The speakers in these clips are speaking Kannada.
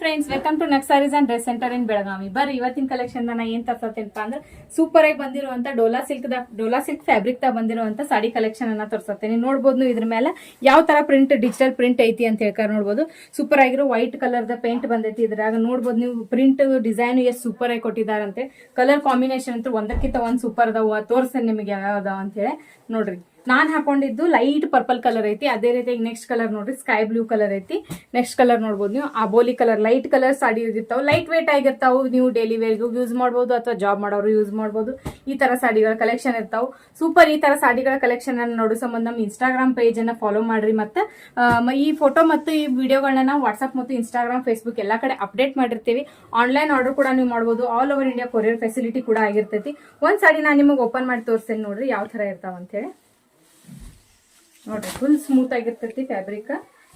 Friends, welcome to next saris and dress centre in Belagavi. ಬರ್ರಿ ಇವತ್ತಿನ ಕಲೆಕ್ಷನ್ ನಾ ಏನ್ ತರ್ಸತ್ತೇನಪ್ಪ ಅಂದ್ರೆ ಸೂಪರ್ ಆಗಿ ಬಂದಿರುವಂತ ಡೋಲಾ ಸಿಲ್ಕ್ ಫ್ಯಾಬ್ರಿಕ್ ತಾ ಬಂದಿರುವಂತ ಸಾಡಿ ಕಲೆಕ್ಷನ್ ಅನ್ನ ತೋರಿಸತ್ತೇನೆ. ನೋಡ್ಬೋದು ನೀವು ಇದ್ರ ಮೇಲೆ ಯಾವ ತರ ಪ್ರಿಂಟ್, ಡಿಜಿಟಲ್ ಪ್ರಿಂಟ್ ಐತಿ ಅಂತ ಹೇಳ್ಕಾರ ನೋಡ್ಬೋದು. ಸೂಪರ್ ಆಗಿರೋ ವೈಟ್ ಕಲರ್ ದ ಪೇಂಟ್ ಬಂದೈತಿ. ಇದ್ರಾಗ ನೋಡ್ಬೋದು ನೀವು ಪ್ರಿಂಟ್ ಡಿಸೈನ್ ಎಷ್ಟು ಸೂಪರ್ ಆಗಿ ಕೊಟ್ಟಿದಾರಂತೆ. ಕಲರ್ ಕಾಂಬಿನೇಷನ್ ಅಂತೂ ಒಂದಕ್ಕಿಂತ ಒಂದ್ ಸೂಪರ್ ಅದಾವ. ತೋರ್ಸೇನೆ ನಿಮಗೆ ಯಾವ ಅದಾವ ಅಂತ ಹೇಳಿ ನೋಡ್ರಿ. ನಾನ್ ಹಾಕೊಂಡಿದ್ದು ಲೈಟ್ ಪರ್ಪಲ್ ಕಲರ್ ಐತಿ. ಅದೇ ರೀತಿಯಾಗಿ ನೆಕ್ಸ್ಟ್ ಕಲರ್ ನೋಡ್ರಿ ಸ್ಕೈ ಬ್ಲೂ ಕಲರ್ ಐತಿ. ನೆಕ್ಸ್ಟ್ ಕಲರ್ ನೋಡ್ಬೋದು ನೀವು ಅಬೋಲಿ ಕಲರ್. ಲೈಟ್ ಕಲರ್ ಸಾಡಿ ಇರ್ತಾವ, ಲೈಟ್ ವೇಟ್ ಆಗಿರ್ತಾವ. ನೀವು ಡೈಲಿ ವೇರ್ಗೂ ಯೂಸ್ ಮಾಡ್ಬೋದು ಅಥವಾ ಜಾಬ್ ಮಾಡೋರು ಯೂಸ್ ಮಾಡ್ಬೋದು. ಈ ತರ ಸಾಡಿಗಳ ಕಲೆಕ್ಷನ್ ಇರ್ತಾವ. ಸೂಪರ್. ಈ ತರ ಸಾಡಿಗಳ ಕಲೆಕ್ಷನ್ ಅನ್ನು ನೋಡೋ ಸಂಬಂಧ ನಮ್ಮ ಇನ್ಸ್ಟಾಗ್ರಾಮ್ ಪೇಜ್ ಅನ್ನ ಫಾಲೋ ಮಾಡ್ರಿ. ಮತ್ತೆ ಈ ಫೋಟೋ ಮತ್ತು ಈ ವಿಡಿಯೋಗಳನ್ನ ನಾವು ವಾಟ್ಸ್ಆಪ್ ಮತ್ತು ಇನ್ಸ್ಟಾಗ್ರಾಮ್, ಫೇಸ್ಬುಕ್ ಎಲ್ಲಾ ಕಡೆ ಅಪ್ಡೇಟ್ ಮಾಡಿರ್ತೀವಿ. ಆನ್ಲೈನ್ ಆರ್ಡರ್ ಕೂಡ ನೀವು ಮಾಡ್ಬೋದು. All over India courier facility ಕೂಡ ಆಗಿರ್ತೈತಿ. ಒಂದ್ ಸಾಡಿ ನಾನು ನಿಮಗೆ ಓಪನ್ ಮಾಡಿ ತೋರಿಸ್ತೇನೆ ನೋಡ್ರಿ ಯಾವ ತರ ಇರ್ತಾವ ಅಂತ ಹೇಳಿ. ನೋಡ್ರಿ ಫುಲ್ ಸ್ಮೂತ್ ಆಗಿರ್ತೈತಿ ಫ್ಯಾಬ್ರಿಕ್.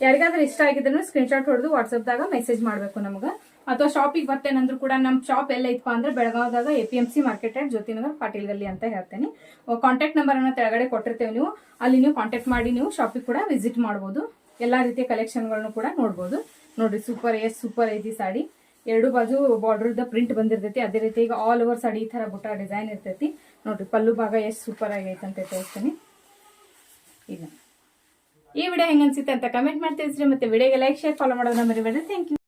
ಯಾರಿಗಾದ್ರೂ ಇಷ್ಟ ಆಗಿದ್ರು ಸ್ಕ್ರೀನ್ ಶಾಟ್ ಹೊಡೆದು ವಾಟ್ಸ್ಆಪ್ದಾಗ ಮೆಸೇಜ್ ಮಾಡ್ಬೇಕು ನಮಗ. ಅಥವಾ ಶಾಪಿಗೆ ಬರ್ತೇನಂದ್ರು ಕೂಡ ನಮ್ಮ ಶಾಪ್ ಎಲ್ಲ ಐತಪ್ಪ ಅಂದ್ರೆ ಬೆಳಗಾವದಾಗ APMC ಮಾರ್ಕೆಟ್ ಜ್ಯೋತಿನಗರ್ ಪಾಟೀಲ್ ಗಲ್ಲಿ ಅಂತ ಹೇಳ್ತೇನೆ. ಕಾಂಟ್ಯಾಕ್ಟ್ ನಂಬರ್ ಅನ್ನ ಕೆಳಗಡೆ ಕೊಟ್ಟಿರ್ತೇವೆ. ನೀವು ಅಲ್ಲಿ ನೀವು ಕಾಂಟ್ಯಾಕ್ಟ್ ಮಾಡಿ ನೀವು ಶಾಪಿಗೆ ಕೂಡ ವಿಸಿಟ್ ಮಾಡಬಹುದು. ಎಲ್ಲಾ ರೀತಿಯ ಕಲೆಕ್ಷನ್ಗಳನ್ನು ಕೂಡ ನೋಡಬಹುದು. ನೋಡ್ರಿ ಸೂಪರ್, ಎಷ್ಟು ಸೂಪರ್ ಐತಿ ಸಾಡಿ. ಎರಡು ಬಾಜು ಬಾರ್ಡರ್ ಪ್ರಿಂಟ್ ಬಂದಿರ್ತೈತಿ. ಅದೇ ರೀತಿ ಈಗ ಆಲ್ ಓವರ್ ಸಾಡಿ ಈ ತರ ಬುಟ್ಟ ಡಿಸೈನ್ ಇರ್ತೈತಿ. ನೋಡ್ರಿ ಪಲ್ಲು ಭಾಗ ಎಷ್ಟು ಸೂಪರ್ ಆಗೈತೆ ಅಂತ ತೋರಿಸ್ತೀನಿ. ಇಲ್ಲ ಈ ವಿಡಿಯೋ ಹೆಂಗ ಅನ್ಸುತ್ತೆ ಅಂತ ಕಮೆಂಟ್ ಮಾಡಿ ತಿಳಿಸ್ರಿ. ಮತ್ತೆ ವಿಡಿಯೋಗೆ ಲೈಕ್, ಶೇರ್, ಫಾಲೋ ಮಾಡೋದನ್ನ ಮರಿಬೇಡ್ರಿ. Thank you.